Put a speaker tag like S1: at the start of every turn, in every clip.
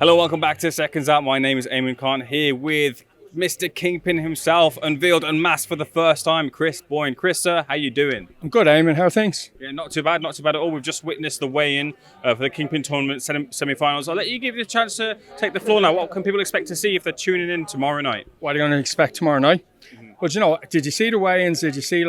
S1: Hello, welcome back to Seconds Out. My name is Ayman Khan here with Mr. Kingpin himself, unveiled, unmasked for the first time, Chris Boyne. Chris, sir, how you doing?
S2: I'm good, Ayman. How are things?
S1: Yeah, not too bad at all. We've just witnessed the weigh-in for the Kingpin tournament semi-finals. I'll let you give you a chance to take the floor now. What can people expect to see if they're tuning in tomorrow night?
S2: What are you going to expect tomorrow night? But did you see the weigh-ins? Did you see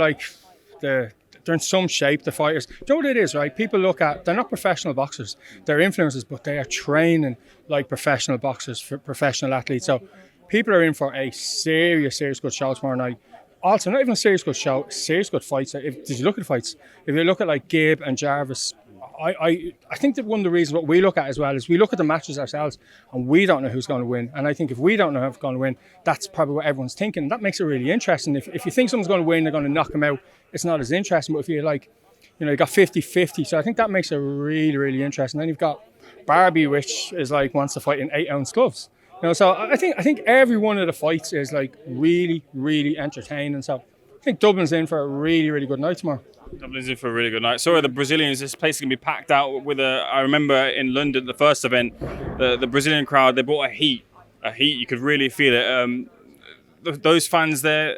S2: they're in some shape, the fighters? Do you know what it is, right? People look at, they're not professional boxers. They're influencers, but they are training like professional boxers, for professional athletes. So people are in for a serious good show tomorrow night. Also, not even a serious good show, serious good fights. Did you look at the fights? If you look at like Gibb and Jarvis, I think that one of the reasons what we look at as well is we look at the matches ourselves and we don't know who's going to win. And I think if we don't know who's going to win, that's probably what everyone's thinking. That makes it really interesting. If you think someone's going to win, they're going to knock them out, it's not as interesting. But if you're like, you got 50-50. So I think that makes it really interesting. Then you've got Barbie, which is like wants to fight in 8-ounce gloves. So I think every one of the fights is like really entertaining. So I think Dublin's in for a really good night tomorrow.
S1: Dublin's in for a really good night. So are the Brazilians. This place is going to be packed out with I remember in London, the first event, the Brazilian crowd, they brought a heat. You could really feel it. Those fans there,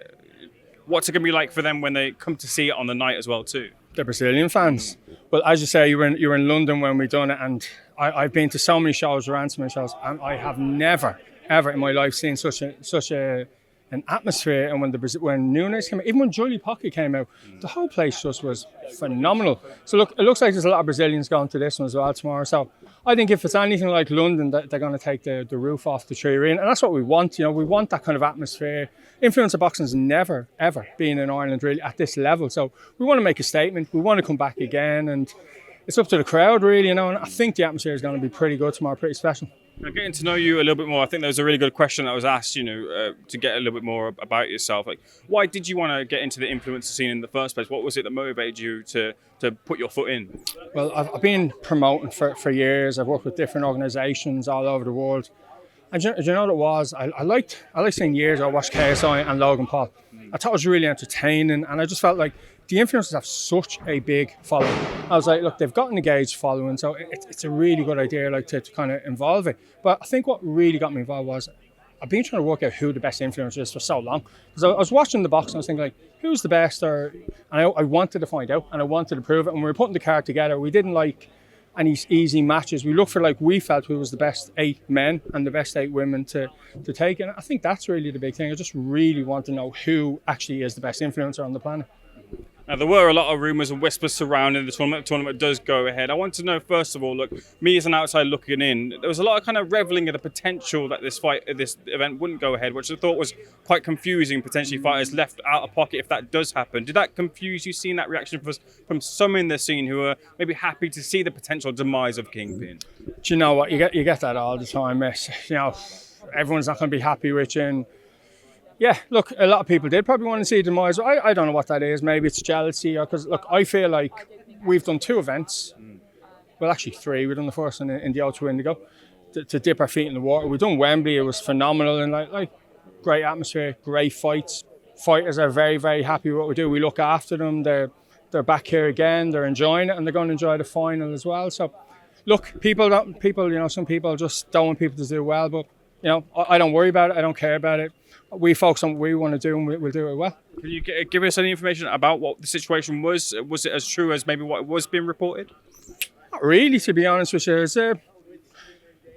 S1: what's it going to be like for them when they come to see it on the night as well too?
S2: The Brazilian fans. Well, as you say, you were in London when we done it, and I've been to so many shows, around so many shows, and I have never, ever in my life seen such an atmosphere. And when Nunes came out, even when Jully Poca came out, the whole place just was phenomenal. So look, it looks like there's a lot of Brazilians going to this one as well tomorrow. So I think if it's anything like London, they're going to take the roof off the tree arena, and that's what we want. We want that kind of atmosphere. Influencer boxing has never ever been in Ireland really at this level. So we want to make a statement. We want to come back again, and it's up to the crowd really, And I think the atmosphere is going to be pretty good tomorrow, pretty special.
S1: Now, getting to know you a little bit more, I think there was a really good question that was asked, to get a little bit more about yourself. Like, why did you want to get into the influencer scene in the first place? What was it that motivated you to put your foot in?
S2: Well, I've been promoting for years. I've worked with different organisations all over the world. And do you know what it was? I liked seeing years. I watched KSI and Logan Paul. I thought it was really entertaining, and I just felt like the influencers have such a big following. I was like, look, they've got an engaged following, so it's a really good idea, to kind of involve it. But I think what really got me involved was I've been trying to work out who the best influencer is for so long. Because I was watching the box and I was thinking, like, who's the best? And I wanted to find out, and I wanted to prove it. And when we were putting the card together, we didn't like any easy matches. We looked for, we felt who was the best 8 men and the best 8 women to take. And I think that's really the big thing. I just really want to know who actually is the best influencer on the planet.
S1: Now, there were a lot of rumours and whispers surrounding the tournament. The tournament does go ahead. I want to know, first of all, look, me as an outsider looking in, there was a lot of kind of revelling at the potential that this event wouldn't go ahead, which I thought was quite confusing, potentially fighters left out of pocket if that does happen. Did that confuse you, seeing that reaction from some in the scene who are maybe happy to see the potential demise of Kingpin?
S2: Do you know what? You get that all the time, miss. Everyone's not going to be happy with you. And yeah, look, a lot of people did probably want to see a demise. I don't know what that is. Maybe it's jealousy, because look, I feel like we've done 2 events. Well, actually 3. We've done the first one in the O2 Indigo to dip our feet in the water. We've done Wembley. It was phenomenal, and like great atmosphere, great fights. Fighters are very happy with what we do. We look after them. They're back here again. They're enjoying it, and they're going to enjoy the final as well. So, look, some people just don't want people to do well, but I don't worry about it. I don't care about it. We focus on what we want to do, and we'll do it well.
S1: Can you give us any information about what the situation was? Was it as true as maybe what was being reported?
S2: Not really, to be honest with you.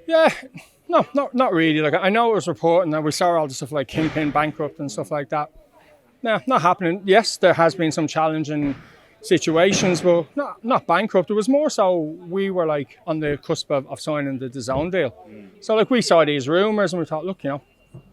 S2: Not really. Like, I know it was reported, and we saw all the stuff like Kingpyn bankrupt and stuff like that. No, not happening. Yes, there has been some challenging situations, but not bankrupt. It was more so we were like on the cusp of signing the DAZN deal. So like we saw these rumours and we thought, look,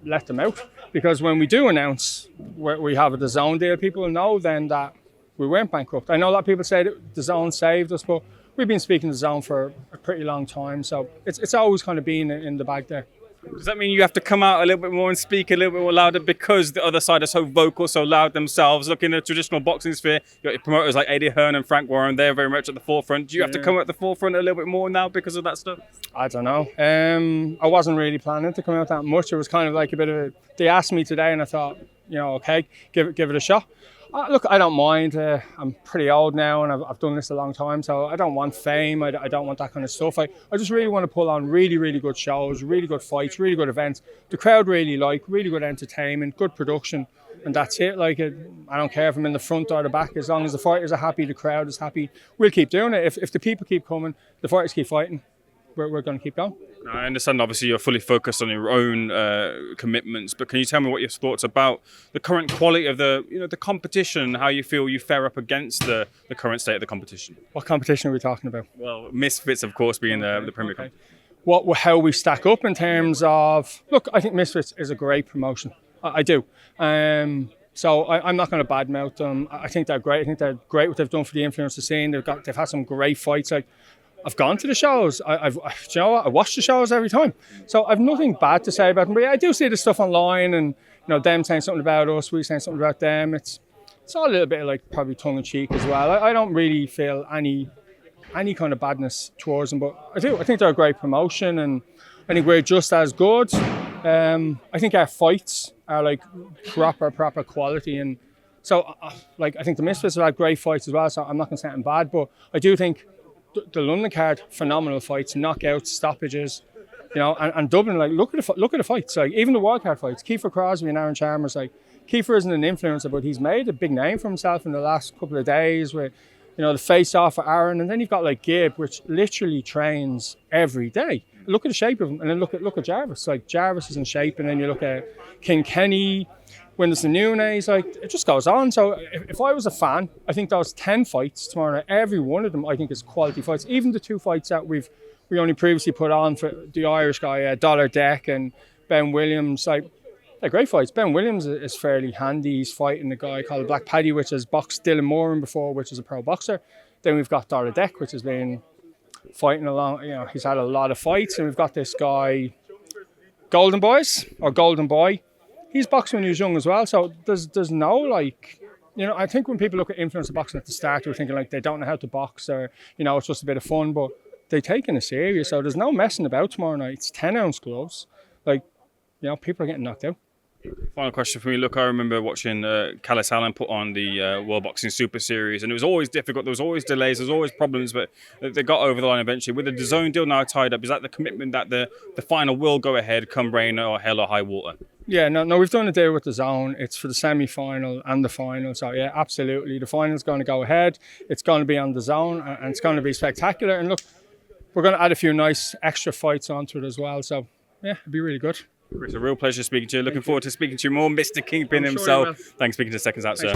S2: let them out, because when we do announce we have a DAZN deal, people will know then that we weren't bankrupt. I know a lot of people say that DAZN saved us, but we've been speaking to DAZN for a pretty long time, so it's always kind of been in the bag there.
S1: Does that mean you have to come out a little bit more and speak a little bit more louder because the other side is so vocal, so loud themselves? Look, in the traditional boxing sphere, you've got your promoters like Eddie Hearn and Frank Warren, they're very much at the forefront. Do you have to come at the forefront a little bit more now because of that stuff?
S2: I don't know. I wasn't really planning to come out that much. It was kind of like they asked me today and I thought, okay, give it a shot. Look, I don't mind. I'm pretty old now and I've done this a long time, so I don't want fame. I don't want that kind of stuff. I just really want to pull on really, really good shows, really good fights, really good events. The crowd really really good entertainment, good production, and that's it. Like, I don't care if I'm in the front or the back. As long as the fighters are happy, the crowd is happy, we'll keep doing it. If the people keep coming, the fighters keep fighting, we're going to keep going.
S1: I understand, obviously, you're fully focused on your own commitments, but can you tell me what your thoughts about the current quality of the competition, how you feel you fare up against the current state of the competition?
S2: What competition are we talking about?
S1: Well, Misfits, of course, being the Premier Cup.
S2: How we stack up in terms of... Look, I think Misfits is a great promotion. I do. So I'm not going to badmouth them. I think they're great. I think they're great what they've done for the influencer scene. They've had some great fights. Like, I've gone to the shows. I watch the shows every time. So I've nothing bad to say about them. But yeah, I do see the stuff online, and them saying something about us, we saying something about them. It's all a little bit like probably tongue in cheek as well. I don't really feel any kind of badness towards them, but I do. I think they're a great promotion, and I think we're just as good. I think our fights are like proper quality, and so I think the Misfits have had great fights as well. So I'm not going to say anything bad, but I do think the London card, phenomenal fights, knockouts, stoppages, and Dublin, like, look at the fights, like even the wildcard fights. Kiefer Crosby and Aaron Chalmers, like, Kiefer isn't an influencer, but he's made a big name for himself in the last couple of days with, the face-off for Aaron, and then you've got like Gibb, which literally trains every day. Look at the shape of him, and then look at Jarvis. Like, Jarvis is in shape, and then you look at King Kenny, Whidnersson Nunes, like, it just goes on. So if I was a fan, I think those 10 fights tomorrow night, every one of them I think is quality fights. Even the 2 fights that we only previously put on for the Irish guy, Dollar Deck and Ben Williams, like, they're great fights. Ben Williams is fairly handy. He's fighting a guy called Black Paddy, which has boxed Dylan Moran before, which is a pro boxer. Then we've got Dollar Deck, which has been fighting along, he's had a lot of fights. And we've got this guy, Golden Boy. He's boxing when he was young as well. So there's no, like, I think when people look at influencer boxing at the start, they're thinking like they don't know how to box, or, it's just a bit of fun, but they take it serious. So there's no messing about tomorrow night. It's 10-ounce gloves. Like, people are getting knocked out.
S1: Final question for me. Look, I remember watching Callis Allen put on the World Boxing Super Series, and it was always difficult. There was always delays, there was always problems, but they got over the line eventually. With the DAZN deal now tied up, is that the commitment that the final will go ahead come rain or hell or high water? Yeah,
S2: no, we've done a deal with DAZN. It's for the semi-final and the final. So yeah, absolutely. The final's going to go ahead. It's going to be on DAZN, and it's going to be spectacular. And look, we're going to add a few nice extra fights onto it as well. So yeah, it'll be really good.
S1: Chris, a real pleasure speaking to you. Looking forward to speaking to you more. Mr. Kingpyn himself. Thanks for speaking to Seconds Out, sir.